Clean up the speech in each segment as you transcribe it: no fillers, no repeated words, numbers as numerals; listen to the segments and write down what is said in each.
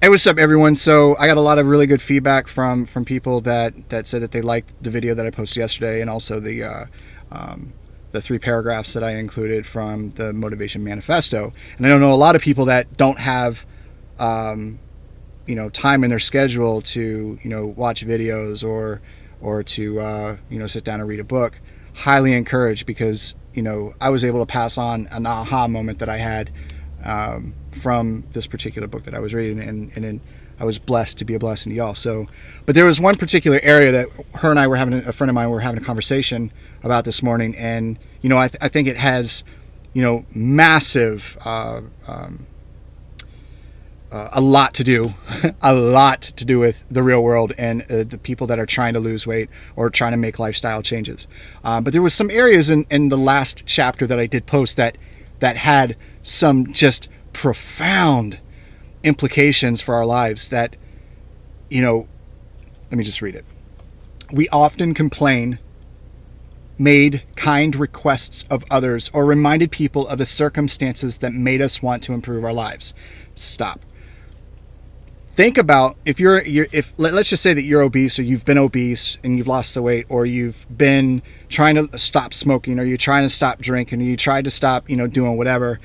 Hey, what's up, everyone? So I got a lot of really good feedback from people that said that they liked the video that I posted yesterday, and also the 3 paragraphs that I included from the Motivation Manifesto. And I don't know a lot of people that don't have time in their schedule to watch videos or to sit down and read a book. Highly encouraged, because I was able to pass on an aha moment that I had from this particular book that I was reading, and I was blessed to be a blessing to y'all. So, but there was one particular area that her and I were a friend of mine were having a conversation about this morning, and I think it has massive a lot to do with the real world and the people that are trying to lose weight or trying to make lifestyle changes. But there was some areas in the last chapter that I did post that had some just profound implications for our lives that, let me just read it. We often complain, made kind requests of others, or reminded people of the circumstances that made us want to improve our lives. Stop. Think about if let's just say that you're obese, or you've been obese and you've lost the weight, or you've been trying to stop smoking, or you're trying to stop drinking, or you tried to stop, doing whatever.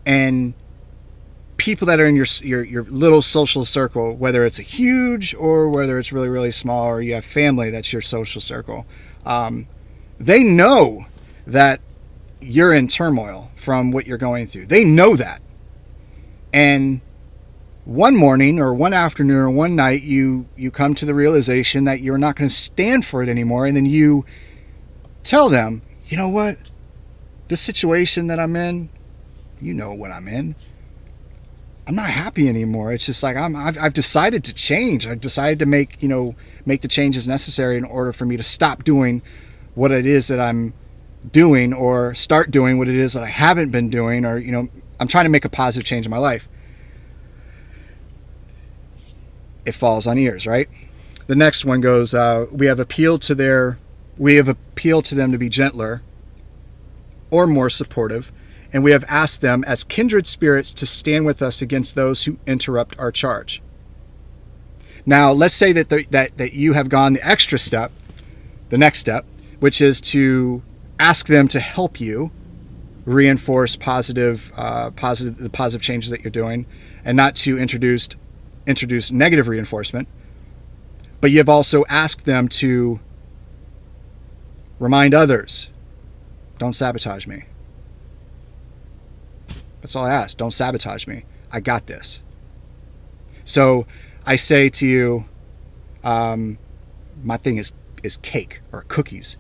And people that are in your little social circle, whether it's a huge or whether it's really, really small, or you have family that's your social circle, they know that you're in turmoil from what you're going through. They know that. And one morning or one afternoon or one night, you come to the realization that you're not going to stand for it anymore. And then you tell them, you know what, this situation that I'm in, what I'm in, I'm not happy anymore. It's just like I've decided to change. I've decided to make the changes necessary in order for me to stop doing what it is that I'm doing, or start doing what it is that I haven't been doing, or I'm trying to make a positive change in my life. It falls on ears, right? The next one goes, we have appealed to them to be gentler or more supportive, and we have asked them as kindred spirits to stand with us against those who interrupt our charge. Now, let's say that you have gone the extra step, the next step, which is to ask them to help you reinforce the positive changes that you're doing, and not to introduce negative reinforcement. But you've also asked them to remind others, don't sabotage me. That's all I ask. Don't sabotage me. I got this. So I say to you, my thing is cake or cookies.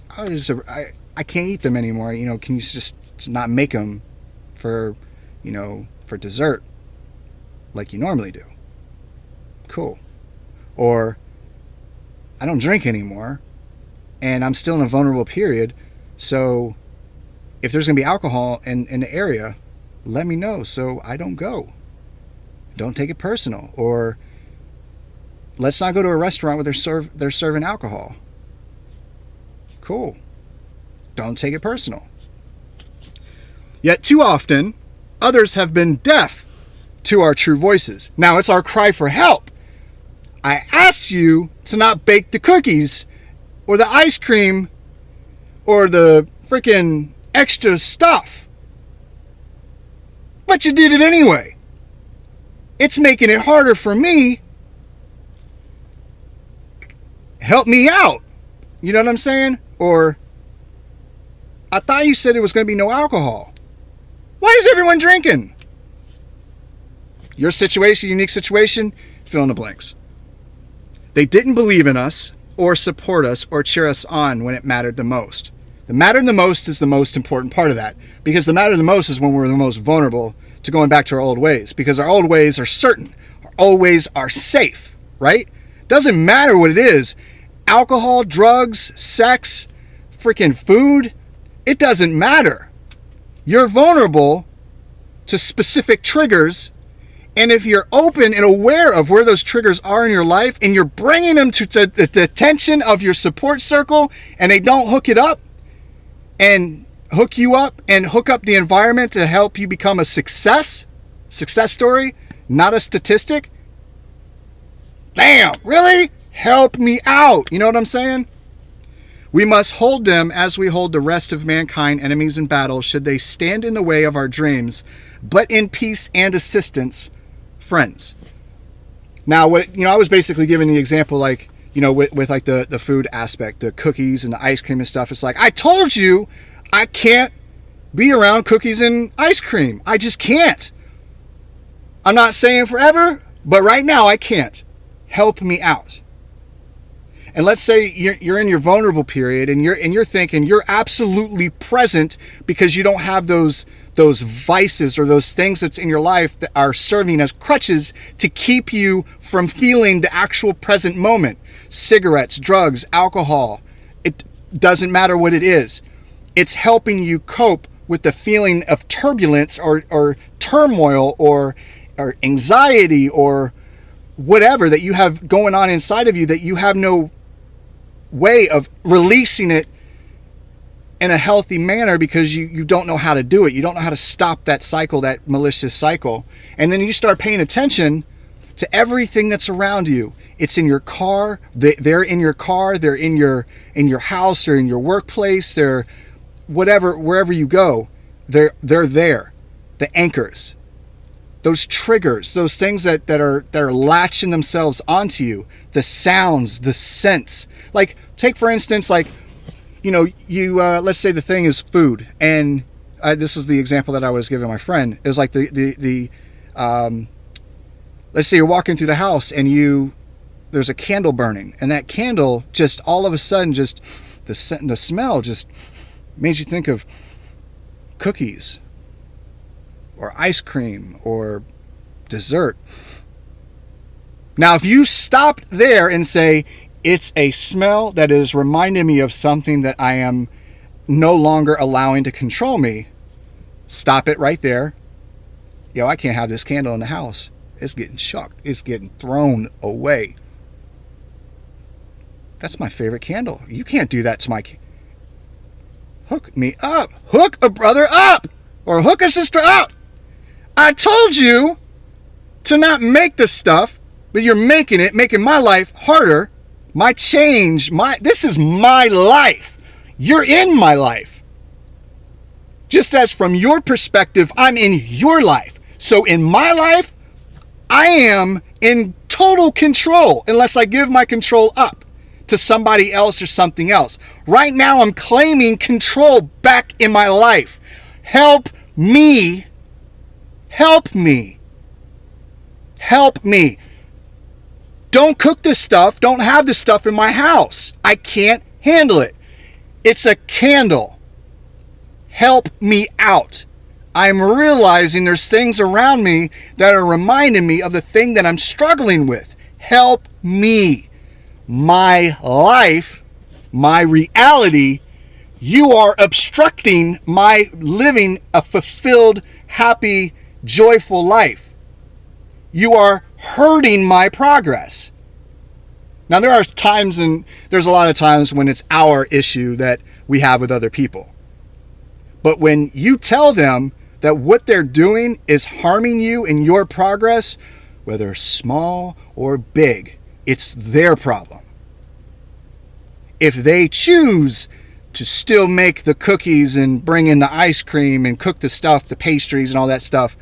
I can't eat them anymore. Can you just not make them for dessert like you normally do? Cool. Or I don't drink anymore, and I'm still in a vulnerable period, so if there's going to be alcohol in the area, let me know so I don't go. Don't take it personal. Or let's not go to a restaurant where they're serving alcohol. Cool. Don't take it personal. Yet too often, others have been deaf to our true voices. Now it's our cry for help. I asked you to not bake the cookies or the ice cream or the freaking extra stuff, but you did it anyway. It's making it harder for me. Help me out. You know what I'm saying? Or I thought you said it was going to be no alcohol. Why is everyone drinking? Your situation, unique situation, fill in the blanks. They didn't believe in us or support us or cheer us on when it mattered the most. The mattered the most is the most important part of that, because the mattered the most is when we're the most vulnerable to going back to our old ways, because our old ways are certain. Our old ways are safe, right? Doesn't matter what it is. Alcohol, drugs, sex, freaking food, it doesn't matter. You're vulnerable to specific triggers, and if you're open and aware of where those triggers are in your life, and you're bringing them to the attention of your support circle, and they don't hook it up and hook you up and hook up the environment to help you become a success, success story, not a statistic. Damn, really? Help me out. You know what I'm saying? We must hold them as we hold the rest of mankind enemies in battle, should they stand in the way of our dreams, but in peace and assistance, friends. Now, I was basically giving the example, like, with like the food aspect, the cookies and the ice cream and stuff. It's like, I told you I can't be around cookies and ice cream. I just can't. I'm not saying forever, but right now I can't. Help me out. And let's say you're in your vulnerable period and you're thinking you're absolutely present because you don't have those vices or those things that's in your life that are serving as crutches to keep you from feeling the actual present moment. Cigarettes, drugs, alcohol, it doesn't matter what it is. It's helping you cope with the feeling of turbulence or turmoil or anxiety or whatever that you have going on inside of you that you have no way of releasing it in a healthy manner because you don't know how to do it. You don't know how to stop that cycle, that malicious cycle. And then you start paying attention to everything that's around you. It's in your car. They're in your car. They're in your house or in your workplace. They're wherever you go. They're there. The anchors, those triggers, those things that are latching themselves onto you. The sounds, the scents. Like, take for instance, like, let's say the thing is food, and this is the example that I was giving my friend. Is like let's say you're walking through the house and there's a candle burning, and that candle just all of a sudden just the scent and the smell just made you think of cookies or ice cream or dessert. Now, if you stopped there and say, it's a smell that is reminding me of something that I am no longer allowing to control me, stop it right there. I can't have this candle in the house. It's getting chucked. It's getting thrown away. That's my favorite candle. You can't do that to my... Hook me up. Hook a brother up. Or hook a sister up. I told you to not make this stuff, but you're making my life harder. My change, this is my life. You're in my life. Just as from your perspective, I'm in your life. So in my life, I am in total control unless I give my control up to somebody else or something else. Right now, I'm claiming control back in my life. Help me. Help me. Help me. Don't cook this stuff. Don't have this stuff in my house. I can't handle it. It's a candle. Help me out. I'm realizing there's things around me that are reminding me of the thing that I'm struggling with. Help me. My life, my reality, you are obstructing my living a fulfilled, happy, joyful life. You are hurting my progress. Now, there are times, and there's a lot of times when it's our issue that we have with other people. But when you tell them that what they're doing is harming you in your progress, whether small or big, it's their problem. If they choose to still make the cookies and bring in the ice cream and cook the stuff, the pastries and all that stuff,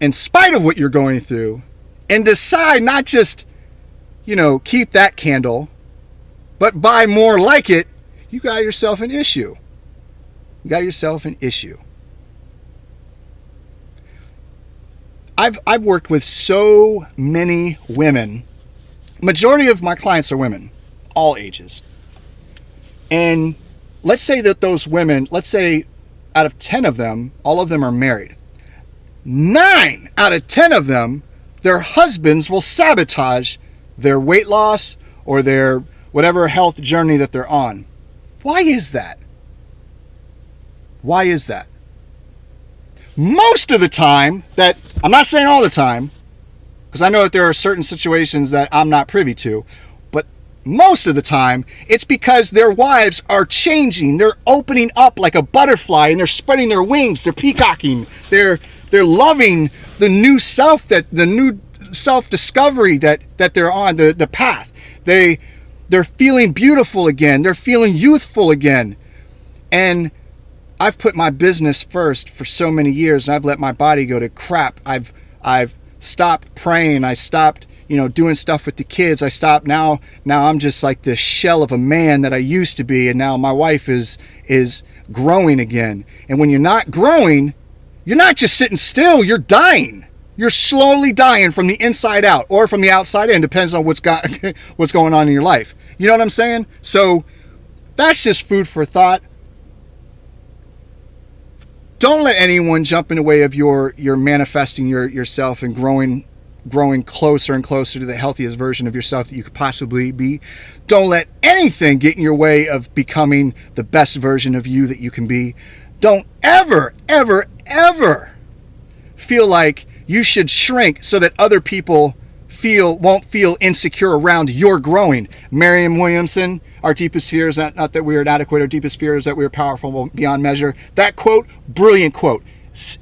in spite of what you're going through, and decide not just, keep that candle, but buy more like it, you got yourself an issue. You got yourself an issue. I've worked with so many women. Majority of my clients are women, all ages. And let's say that those women, out of 10 of them, all of them are married. 9 out of 10 of them, their husbands will sabotage their weight loss or their whatever health journey that they're on. Why is that? Why is that? Most of the time, I'm not saying all the time, because I know that there are certain situations that I'm not privy to, but most of the time, it's because their wives are changing. They're opening up like a butterfly, and they're spreading their wings. They're peacocking. They're loving the new self, the new self-discovery that they're on, the path. They're feeling beautiful again. They're feeling youthful again. And I've put my business first for so many years, and I've let my body go to crap. I've stopped praying. I stopped, doing stuff with the kids. I stopped. Now I'm just like this shell of a man that I used to be, and now my wife is growing again. And when you're not growing, you're not just sitting still, you're dying. You're slowly dying from the inside out or from the outside in, depends on what's going on in your life. You know what I'm saying? So that's just food for thought. Don't let anyone jump in the way of your manifesting yourself and growing closer and closer to the healthiest version of yourself that you could possibly be. Don't let anything get in your way of becoming the best version of you that you can be. Don't ever, ever, ever feel like you should shrink so that other people won't feel insecure around your growing. Marianne Williamson, our deepest fear is not that we are inadequate, our deepest fear is that we are powerful beyond measure. That quote, brilliant quote,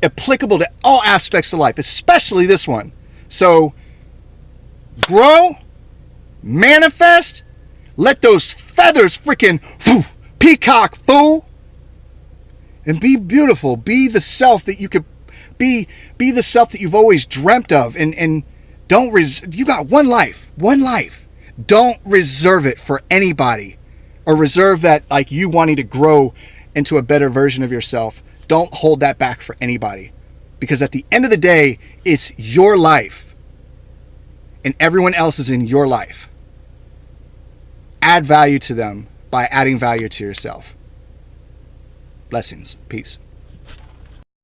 applicable to all aspects of life, especially this one. So grow, manifest, let those feathers freaking peacock, fool, and be beautiful. Be the self that you could be the self that you've always dreamt of, and don't you got one life. Don't reserve it for anybody, or reserve that like you wanting to grow into a better version of yourself. Don't hold that back for anybody, because at the end of the day, it's your life and everyone else is in your life. Add value to them by adding value to yourself. Blessings. Peace.